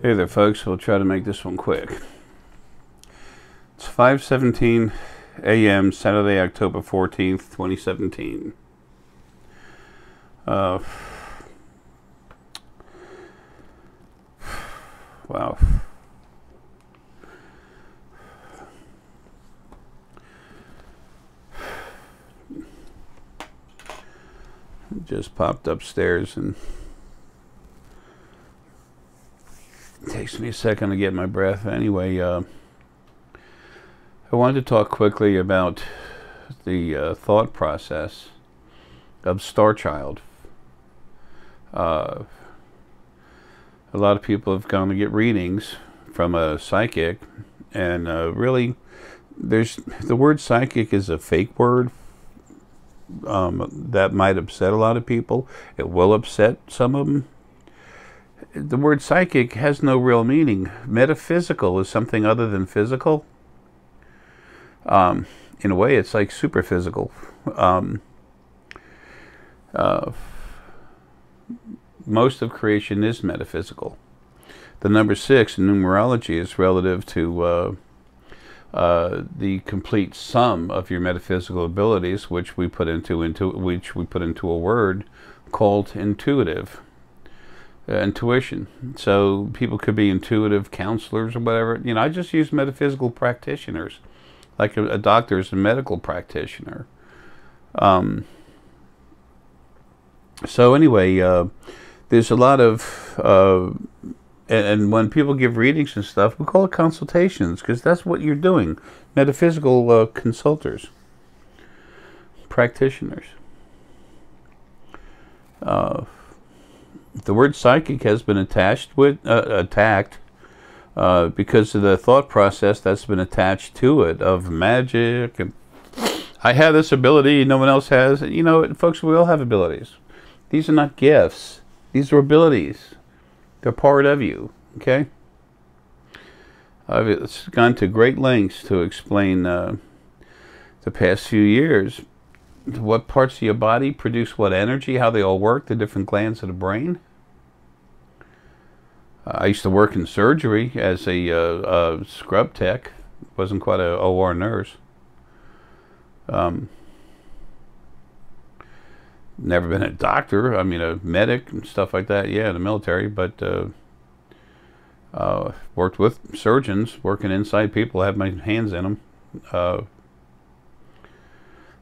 Hey there, folks. We'll try to make this one quick. It's 5:17 a.m. Saturday, October 14th, 2017. Wow. Just popped upstairs and it takes me a second to get my breath. Anyway, I wanted to talk quickly about the thought process of Star Child. A lot of people have gone to get readings from a psychic, and really, the word psychic is a fake word. That might upset a lot of people. It will upset some of them. The word psychic has no real meaning. Metaphysical is something other than physical. In a way, it's like super physical. Most of creation is metaphysical. The number 6 in numerology is relative to the complete sum of your metaphysical abilities, which we put into a word called intuitive. Intuition. So people could be intuitive counselors or whatever. You know, I just use metaphysical practitioners, like a doctor is a medical practitioner. So anyway, there's a lot of and when people give readings and stuff, we call it consultations, because that's what you're doing. Metaphysical consultants, practitioners. The word psychic has been attacked because of the thought process that's been attached to it of magic and I have this ability no one else has. You know, folks, we all have abilities. These are not gifts. These are abilities. They're part of you. Okay. I've gone to great lengths to explain the past few years what parts of your body produce what energy, how they all work, the different glands of the brain. I used to work in surgery as a scrub tech. Wasn't quite a OR nurse. Never been a doctor. I mean, a medic and stuff like that. Yeah, in the military. But worked with surgeons, working inside people. Had my hands in them.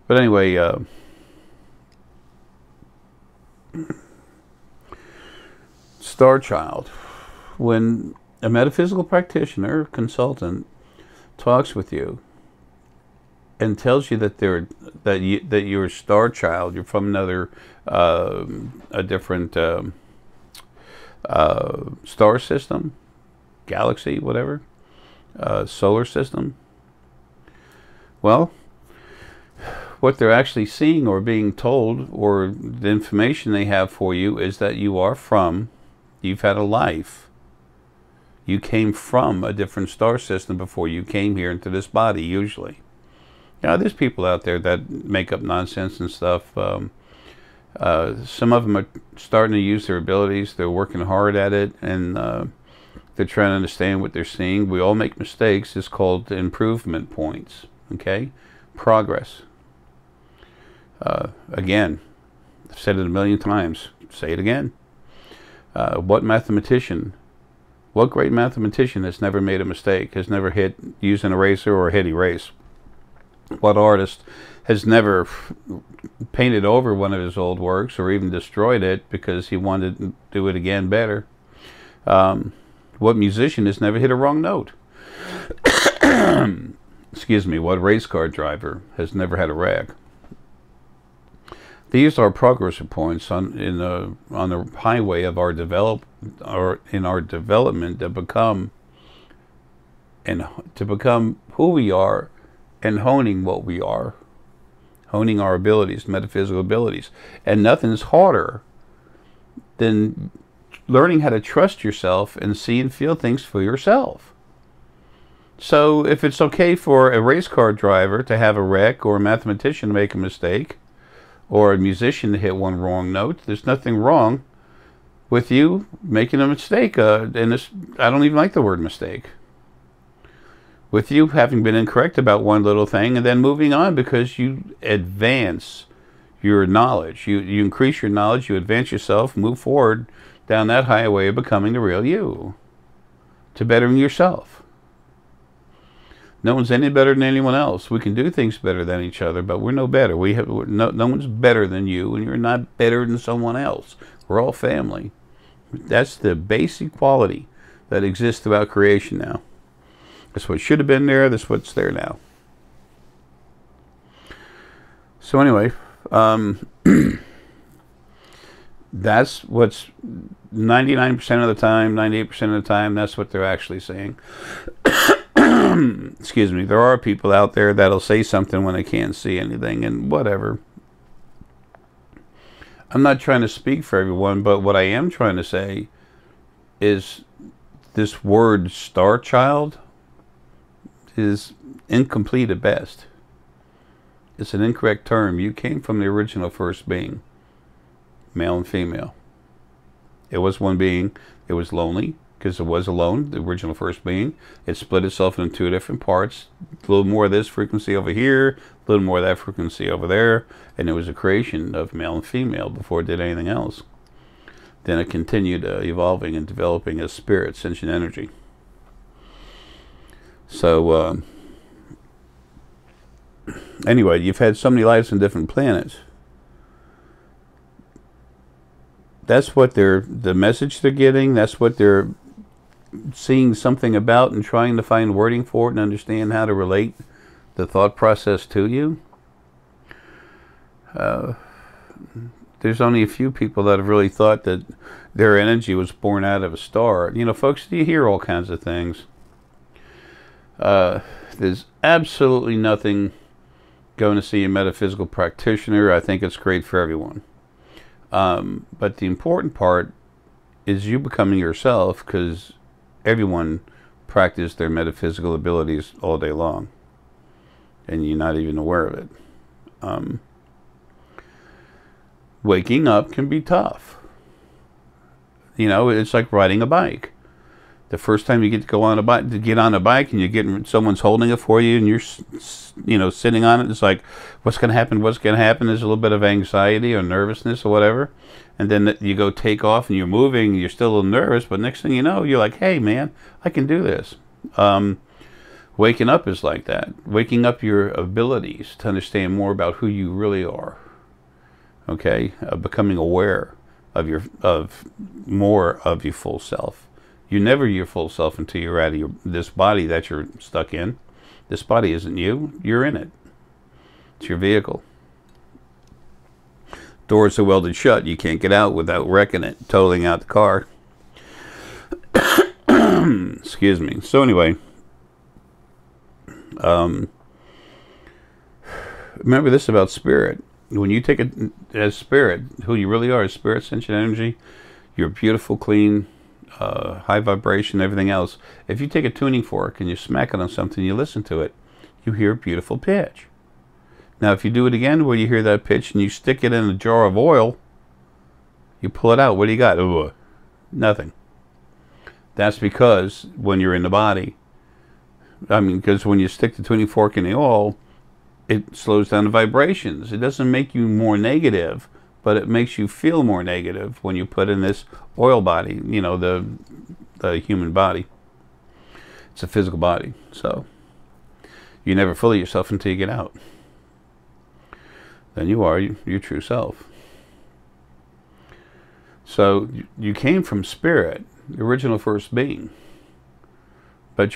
But anyway, Star Child. When a metaphysical practitioner, consultant, talks with you and tells you that you're a star child, you're from another, a different star system, galaxy, whatever, solar system. Well, what they're actually seeing or being told, or the information they have for you, is that you've had a life. You came from a different star system before you came here into this body, usually. Now, there's people out there that make up nonsense and stuff. Some of them are starting to use their abilities. They're working hard at it, and they're trying to understand what they're seeing. We all make mistakes. It's called improvement points, okay? Progress. Again, I've said it a million times. Say it again. What great mathematician has never made a mistake, has never used an eraser or hit erase? What artist has never painted over one of his old works or even destroyed it because he wanted to do it again better? What musician has never hit a wrong note? Excuse me, what race car driver has never had a wreck? These are progress points on the highway of our development to become who we are, and honing what we are, honing our abilities, metaphysical abilities. And nothing's harder than learning how to trust yourself and see and feel things for yourself. So if it's okay for a race car driver to have a wreck, or a mathematician to make a mistake, or a musician to hit one wrong note, there's nothing wrong with you making a mistake, and this, I don't even like the word mistake. With you having been incorrect about one little thing and then moving on because you advance your knowledge. You increase your knowledge, you advance yourself, move forward down that highway of becoming the real you, to bettering yourself. No one's any better than anyone else. We can do things better than each other, but we're no better. No one's better than you, and you're not better than someone else. We're all family. That's the basic quality that exists throughout creation now. That's what should have been there. That's what's there now. So anyway, that's what's 99% of the time, 98% of the time, that's what they're actually saying. Excuse me. There are people out there that'll say something when they can't see anything, and whatever. I'm not trying to speak for everyone, but what I am trying to say is this word star child is incomplete at best. It's an incorrect term. You came from the original first being, male and female. It was one being. It was lonely because it was alone, the original first being. It split itself into two different parts. A little more of this frequency over here, a little more of that frequency over there, and it was a creation of male and female before it did anything else. Then it continued evolving and developing as spirit, sentient energy. So, anyway, you've had so many lives on different planets. That's what the message they're getting, that's what they're seeing something about and trying to find wording for it and understand how to relate the thought process to you. There's only a few people that have really thought that their energy was born out of a star. You know, folks, you hear all kinds of things. There's absolutely nothing going to see a metaphysical practitioner. I think it's great for everyone. But the important part is you becoming yourself, because everyone practices their metaphysical abilities all day long, and you're not even aware of it. Waking up can be tough. You know, it's like riding a bike. The first time you get to go on a bike, and someone's holding it for you, and you're, you know, sitting on it. It's like, what's going to happen? What's going to happen? There's a little bit of anxiety or nervousness or whatever, and then you go take off, and you're moving. You're still a little nervous, but next thing you know, you're like, hey, man, I can do this. Waking up is like that. Waking up your abilities to understand more about who you really are. Okay, becoming aware of more of your full self. You're never your full self until you're out of this body that you're stuck in. This body isn't you. You're in it. It's your vehicle. Doors are welded shut. You can't get out without wrecking it, totaling out the car. Excuse me. So anyway, remember this about spirit. When you take it as spirit, who you really are, as spirit, sentient energy, you're beautiful, clean, high vibration, everything else. If you take a tuning fork and you smack it on something, you listen to it, you hear a beautiful pitch. Now, if you do it again where you hear that pitch and you stick it in a jar of oil, you pull it out, what do you got? Ooh, nothing. That's because when you're in the body, because when you stick the tuning fork in the oil, it slows down the vibrations. It doesn't make you more negative, but it makes you feel more negative when you put in this oil body, you know, the human body. It's a physical body. So you never fully yourself until you get out. Then you are your true self. So you came from spirit, the original first being. But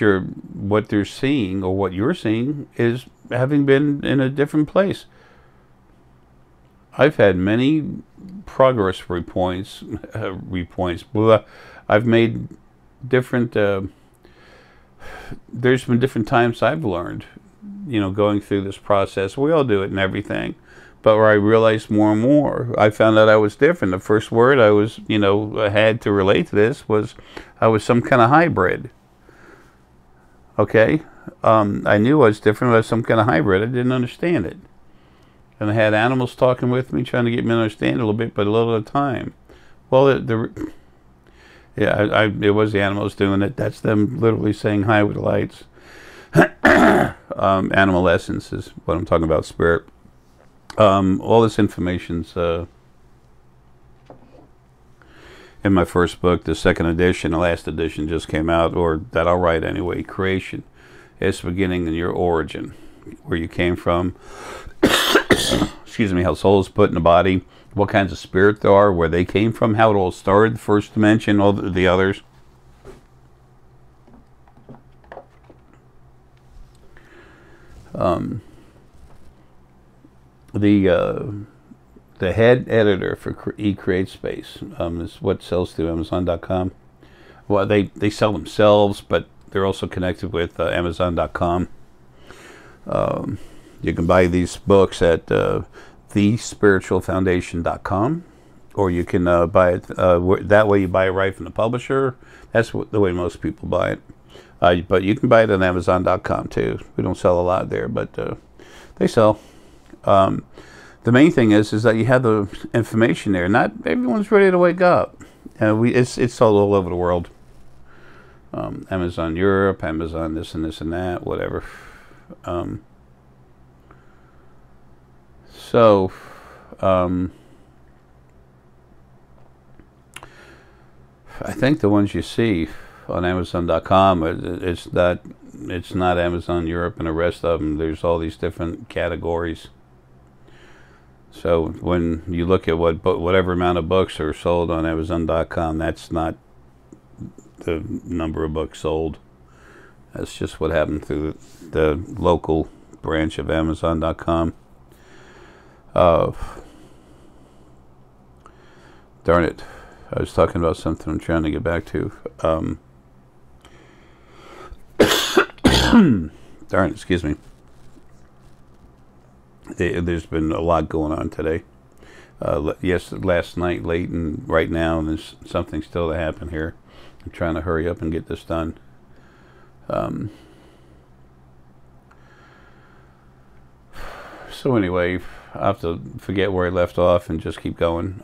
what they're seeing, or what you're seeing, is having been in a different place. I've had many progress repoints. I've made different. There's been different times I've learned, you know, going through this process. We all do it and everything, but where I realized more and more, I found out I was different. The first word I was, you know, had to relate to this was I was some kind of hybrid. Okay, I knew I was different. I was some kind of hybrid. I didn't understand it. And I had animals talking with me, trying to get me to understand it a little bit, but a little at a time. Well, Yeah, it was the animals doing it. That's them literally saying hi with the lights. Animal essence is what I'm talking about, spirit. All this information's in my first book, the second edition. The last edition just came out, or that I'll write anyway. Creation is beginning in your origin, where you came from. Excuse me, how soul is put in the body, what kinds of spirit there are, where they came from, how it all started, the first dimension, all the others. The head editor for eCreateSpace is what sells through Amazon.com. Well, they sell themselves, but they're also connected with Amazon.com. You can buy these books at thespiritualfoundation.com, or you can buy it that way. You buy it right from the publisher. That's the way most people buy it. But you can buy it on Amazon.com too. We don't sell a lot there, but they sell. The main thing is that you have the information there. Not everyone's ready to wake up. It's sold all over the world. Amazon Europe, Amazon this and this and that, whatever. I think the ones you see on Amazon.com, it's not Amazon Europe and the rest of them. There's all these different categories. So when you look at whatever amount of books are sold on Amazon.com, that's not the number of books sold. That's just what happened through the local branch of Amazon.com. Darn it. I was talking about something I'm trying to get back to. Darn it, excuse me. There's been a lot going on today. Yes, last night, late, and right now, and there's something still to happen here. I'm trying to hurry up and get this done. So anyway, I have to forget where I left off and just keep going.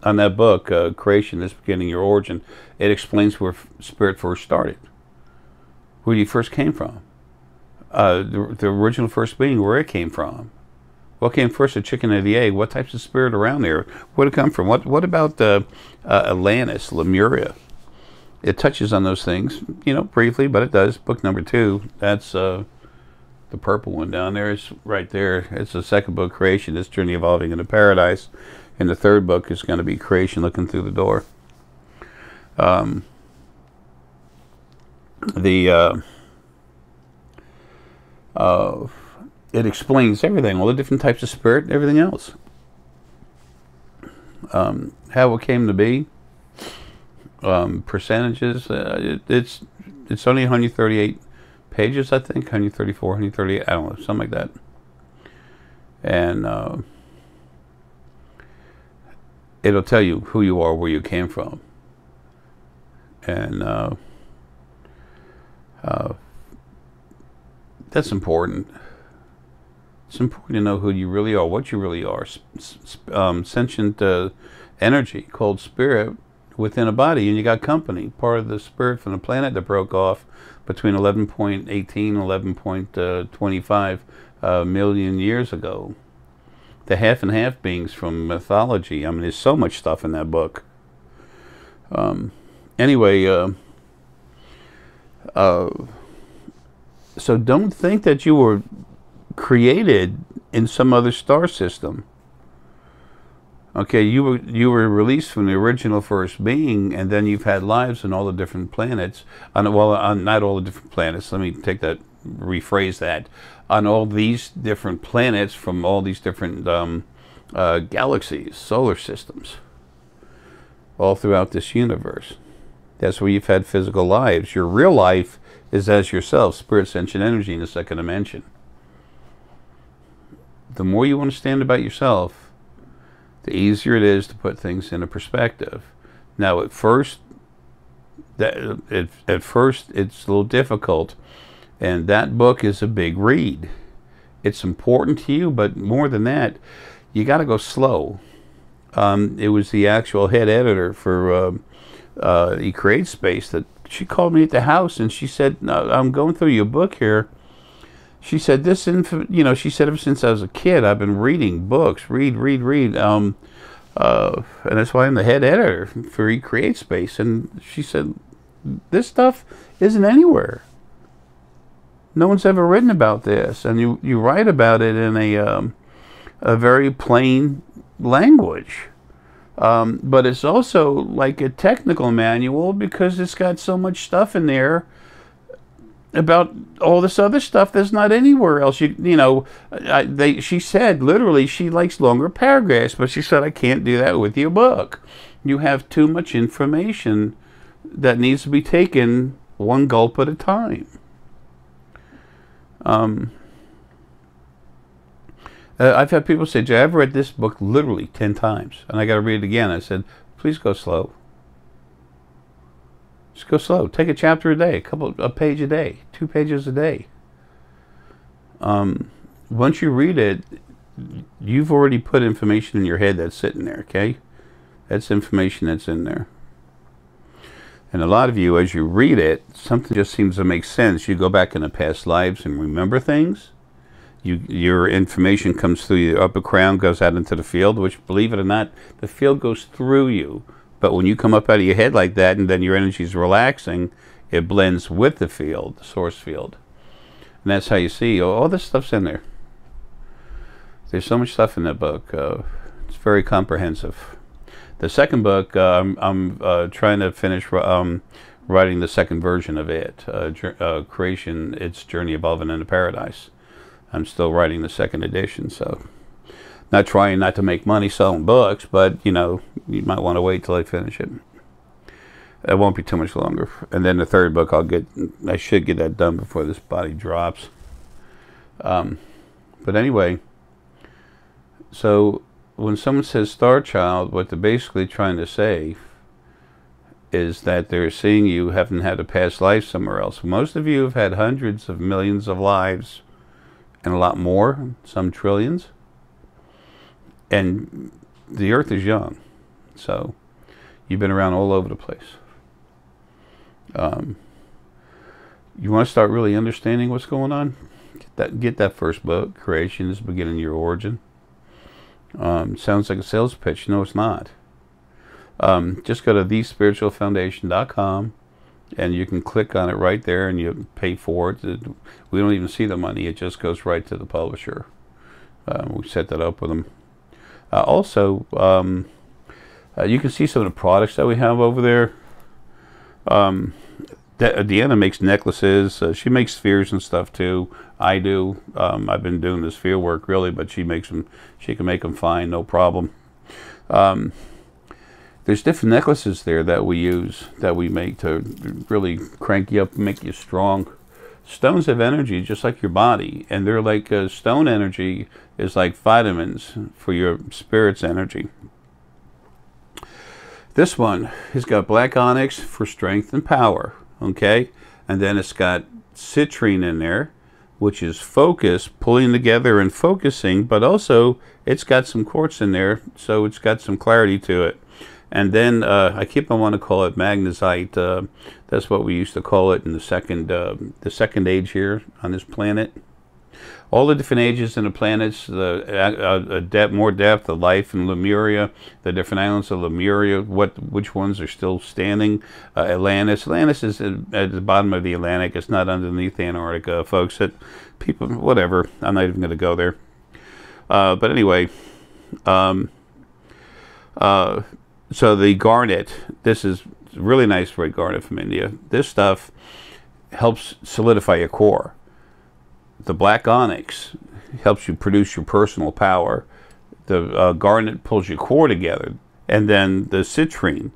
On that book, Creation is Beginning Your Origin, it explains where spirit first started, where you first came from, the original first being, where it came from. What came first, the chicken or the egg? What types of spirit around there? Where did it come from? What about Atlantis, Lemuria? It touches on those things, briefly, but it does. Book number 2, that's the purple one down there. It's right there. It's the second book, Creation, this journey evolving into paradise. And the third book is going to be Creation Looking Through the Door. It explains everything, all the different types of spirit and everything else. How it came to be. Percentages. It's only 138 pages, I think. 134, 138, I don't know, something like that. And it'll tell you who you are, where you came from. And that's important. It's important to know who you really are, what you really are. Sentient energy called spirit within a body, and you got company, part of the spirit from the planet that broke off between 11.18 and 11.25 million years ago. The half and half beings from mythology. I mean, there's so much stuff in that book. Anyway, so don't think that you were created in some other star system. Okay, you were released from the original first being, and then you've had lives on all the different planets. Not all the different planets. Let me rephrase that. On all these different planets from all these different galaxies, solar systems, all throughout this universe. That's where you've had physical lives. Your real life is as yourself, spirit, sentient energy in the second dimension. The more you understand about yourself, the easier it is to put things into perspective. Now, at first, it's a little difficult, and that book is a big read. it's important to you, but more than that, you got to go slow. It was the actual head editor for Create Space that she called me at the house and she said, no, I'm going through your book here. She said, she said, ever since I was a kid, I've been reading books, read. And that's why I'm the head editor for Create Space. And she said, this stuff isn't anywhere. No one's ever written about this. And you write about it in a very plain language. But it's also like a technical manual because it's got so much stuff in there about all this other stuff that's not anywhere else. She said literally she likes longer paragraphs, but she said I can't do that with your book. You have too much information that needs to be taken one gulp at a time. I've had people say, Jay, I've read this book literally 10 times, and I got to read it again. I said, please go slow. Just go slow. Take a chapter a day, a page a day, 2 pages a day. Once you read it, you've already put information in your head that's sitting there, okay? That's information that's in there. And a lot of you, as you read it, something just seems to make sense. You go back into past lives and remember things. Your information comes through your upper crown, goes out into the field, which, believe it or not, the field goes through you. But when you come up out of your head like that and then your energy is relaxing, it blends with the field, the source field. And that's how you see, all this stuff's in there. There's so much stuff in that book. It's very comprehensive. The second book, I'm trying to finish writing the second version of it, Creation, Its Journey Above and into Paradise. I'm still writing the second edition, so not trying not to make money selling books, but you might want to wait till I finish it. It won't be too much longer. And then the third book, I should get that done before this body drops. But anyway, so when someone says Star Child, what they're basically trying to say is that they're seeing you haven't had a past life somewhere else. Most of you have had hundreds of millions of lives and a lot more, some trillions. And the earth is young, so you've been around all over the place. You want to start really understanding what's going on? Get that first book, Creation is Beginning Your Origin. Sounds like a sales pitch. No, it's not. Just go to thespiritualfoundation.com and you can click on it right there and you pay for it. We don't even see the money. It just goes right to the publisher. We set that up with them. Also, you can see some of the products that we have over there. Deanna makes necklaces. She makes spheres and stuff too. I do. I've been doing the sphere work really, but she makes them. She can make them fine, no problem. There's different necklaces there that we use, that we make to really crank you up, make you strong. Stones have energy just like your body, and they're like stone energy is like vitamins for your spirit's energy. This one has got black onyx for strength and power, okay? And then it's got citrine in there, which is focus, pulling together and focusing, but also it's got some quartz in there, so it's got some clarity to it. And then I keep on wanting to call it magnesite. That's what we used to call it in the second age here on this planet. All the different ages in the planets, more depth of life in Lemuria, the different islands of Lemuria, which ones are still standing. Atlantis is at the bottom of the Atlantic. It's not underneath Antarctica, folks. Whatever. I'm not even going to go there. But anyway, so the garnet, this is really nice red garnet from India. This stuff helps solidify your core. The black onyx helps you produce your personal power. The garnet pulls your core together. And then the citrine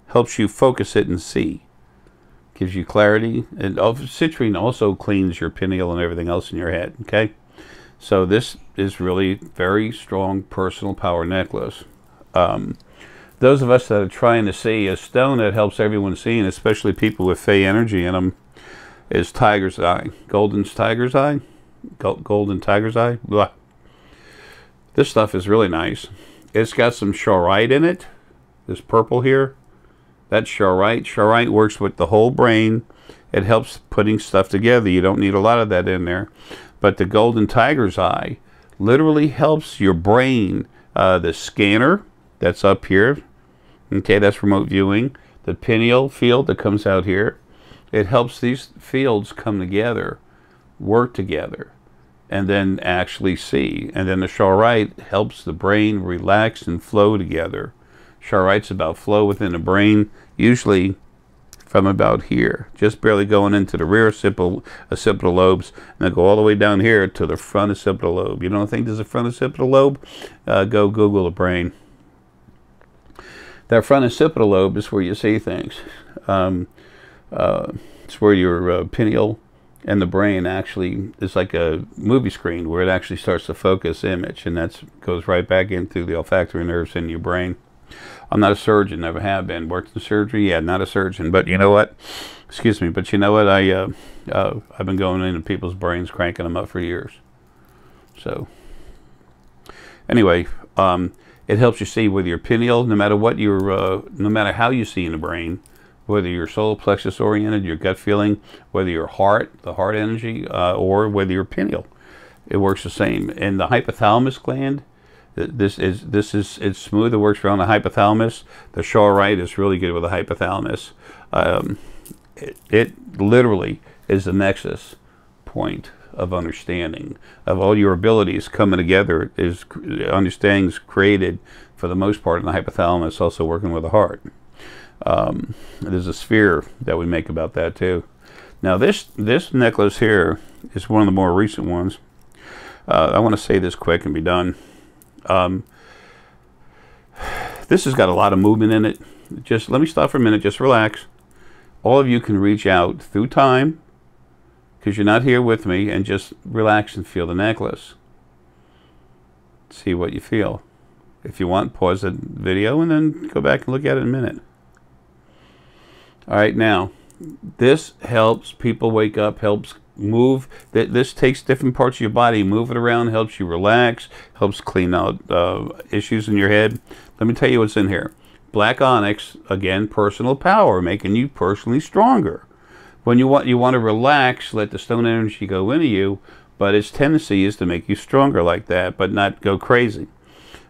helps you focus it and see. Gives you clarity. And citrine also cleans your pineal and everything else in your head. Okay? So this is really very strong personal power necklace. Those of us that are trying to see, a stone that helps everyone see, and especially people with fey energy in them, is tiger's eye. Golden's tiger's eye. golden tiger's eye. Blah. This stuff is really nice. It's got some charoite in it. This purple here, that's charoite. Charoite works with the whole brain. It helps putting stuff together. You don't need a lot of that in there. But the golden tiger's eye literally helps your brain. The scanner that's up here, okay, that's remote viewing. The pineal field that comes out here, it helps these fields come together, work together, and then actually see. And then the charoite helps the brain relax and flow together. Charite's about flow within the brain, usually from about here, just barely going into the rear occipital lobes, and then go all the way down here to the front occipital lobe. You don't think there's a front occipital lobe? Go Google the brain. That front occipital lobe is where you see things. It's where your pineal and the brain actually is like a movie screen where it actually starts to focus image, and that goes right back into the olfactory nerves in your brain. I'm not a surgeon, never have been. Worked in surgery, yeah, not a surgeon. But you know what? Excuse me, but you know what? I've been going into people's brains, cranking them up for years. So, anyway, it helps you see with your pineal, no matter what your, no matter how you see in the brain, whether you're solar plexus oriented, your gut feeling, whether your heart, the heart energy, or whether you're pineal, it works the same. And the hypothalamus gland, it's smooth. It works around the hypothalamus. The charoite is really good with the hypothalamus. It literally is the nexus point of understanding of all your abilities coming together. Is understandings created for the most part in the hypothalamus, also working with the heart. There's a sphere that we make about that too. Now this necklace here is one of the more recent ones. I want to say this quick and be done. This has got a lot of movement in it. Just let me stop for a minute. Just relax. All of you can reach out through time, because you're not here with me, and just relax and feel the necklace. See what you feel. If you want, pause the video and then go back and look at it in a minute. All right, now this helps people wake up, helps move. This takes different parts of your body, move it around, helps you relax, helps clean out issues in your head. Let me tell you what's in here. Black onyx, again, personal power, making you personally stronger. When you want to relax, let the stone energy go into you, but its tendency is to make you stronger like that, but not go crazy.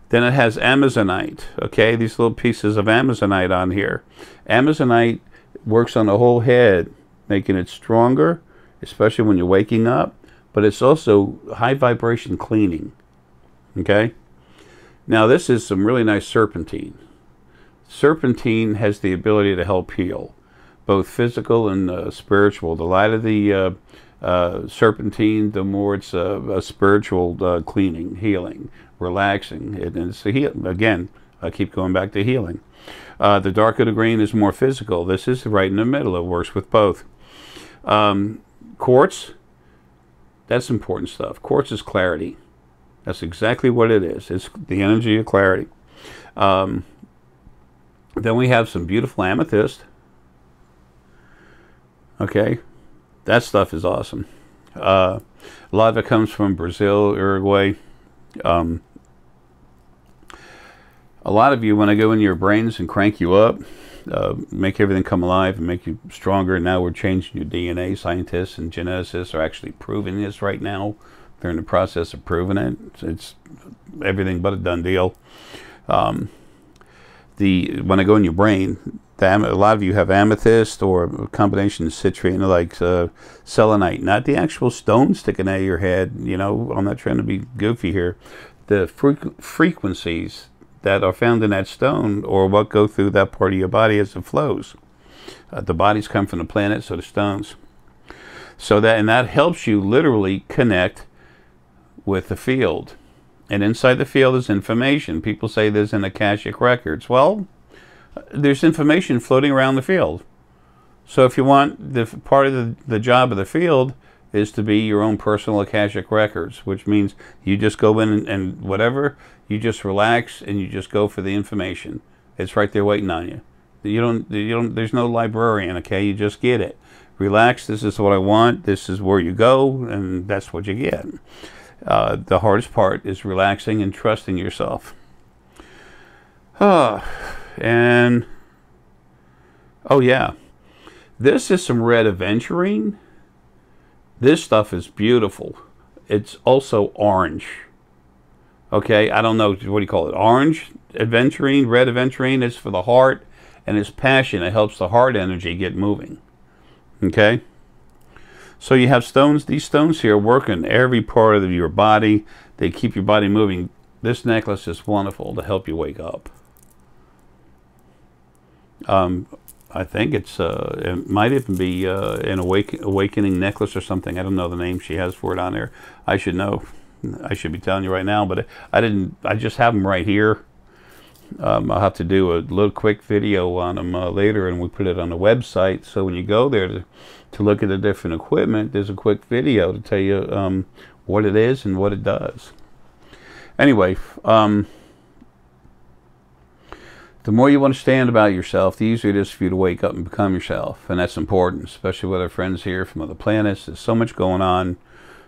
Then it has amazonite, okay? These little pieces of amazonite on here. Amazonite works on the whole head, making it stronger, especially when you're waking up, but it's also high vibration cleaning, okay? Now this is some really nice serpentine. Serpentine has the ability to help heal, both physical and spiritual. The lighter the serpentine, the more it's a spiritual cleaning, healing, relaxing. It's a heal. Again, I keep going back to healing. The darker the green is more physical. This is right in the middle. It works with both. Quartz, that's important stuff. Quartz is clarity. That's exactly what it is. It's the energy of clarity. Then we have some beautiful amethyst. Okay, that stuff is awesome. A lot of it comes from Brazil, Uruguay. A lot of you, when I go in your brains and crank you up, make everything come alive and make you stronger. Now we're changing your DNA. Scientists and geneticists are actually proving this right now. They're in the process of proving it. It's everything but a done deal. When I go in your brain, a lot of you have amethyst or a combination of citrine, like selenite. Not the actual stone sticking out of your head. You know, I'm not trying to be goofy here. The frequencies that are found in that stone, or what go through that part of your body as it flows. The bodies come from the planet, so the stones. So that helps you literally connect with the field. And inside the field is information. People say there's an Akashic records. Well, there's information floating around the field. So if you want, the part of the job of the field is to be your own personal Akashic records, which means you just go in and whatever, you just relax and you just go for the information. It's right there waiting on you. There's no librarian, okay? You just get it. relax, this is what I want, this is where you go, and that's what you get. The hardest part is relaxing and trusting yourself. And, oh yeah, this is some red aventurine. This stuff is beautiful. It's also orange. Okay, I don't know, what do you call it? Orange aventurine, red aventurine is for the heart, and it's passion. It helps the heart energy get moving. Okay? So you have stones, these stones here work in every part of your body. They keep your body moving. This necklace is wonderful to help you wake up. I think it might even be an awakening necklace or something. I don't know the name she has for it on there. I should know. I should be telling you right now, but I didn't. I just have them right here. I'll have to do a little quick video on them later, and we put it on the website. So when you go there to look at the different equipment, there's a quick video to tell you what it is and what it does. Anyway, the more you understand about yourself, the easier it is for you to wake up and become yourself. And that's important, especially with our friends here from other planets. There's so much going on.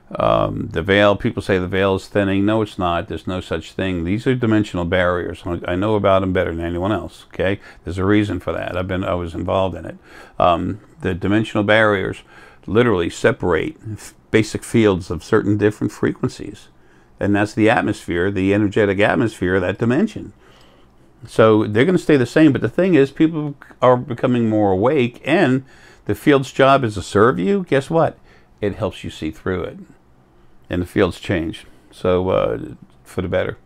The veil, people say the veil is thinning. No, it's not. There's no such thing. These are dimensional barriers. I know about them better than anyone else. Okay, there's a reason for that. I was involved in it. The dimensional barriers literally separate basic fields of certain different frequencies, and that's the atmosphere, the energetic atmosphere of that dimension. So they're going to stay the same, but the thing is, people are becoming more awake, and the field's job is to serve you. Guess what? It helps you see through it. And the field's changed. So, for the better.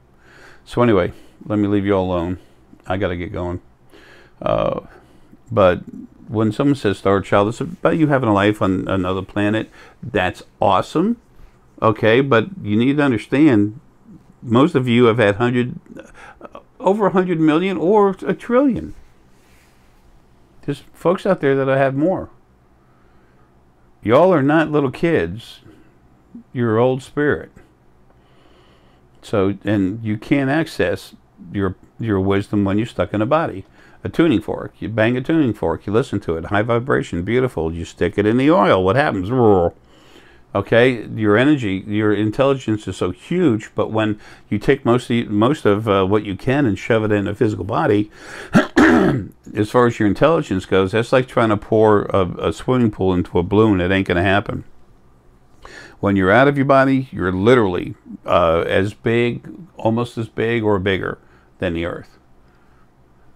So anyway, let me leave you all alone. I got to get going. But when someone says Star Child, it's about you having a life on another planet. That's awesome. Okay, but you need to understand, most of you have had over 100 million or a trillion. There's folks out there that have more. Y'all are not little kids. You're old spirit. So, and you can't access your wisdom when you're stuck in a body. A tuning fork. You bang a tuning fork. You listen to it. High vibration. Beautiful. You stick it in the oil. What happens? Okay, your energy, your intelligence is so huge, but when you take most of what you can and shove it in a physical body, as far as your intelligence goes, that's like trying to pour a swimming pool into a balloon. It ain't going to happen. When you're out of your body, you're literally as big, almost as big or bigger than the Earth.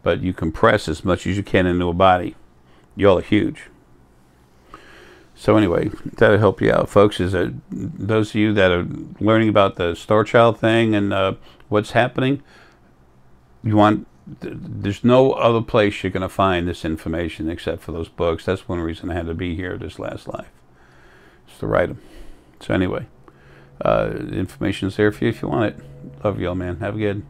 But you compress as much as you can into a body. Y'all are huge. So anyway, that'll help you out, folks. Is that those of you that are learning about the Star Child thing and what's happening, there's no other place you're going to find this information except for those books. That's one reason I had to be here this last life, just to write them. So anyway, the information's there for you if you want it. Love y'all, man. Have a good.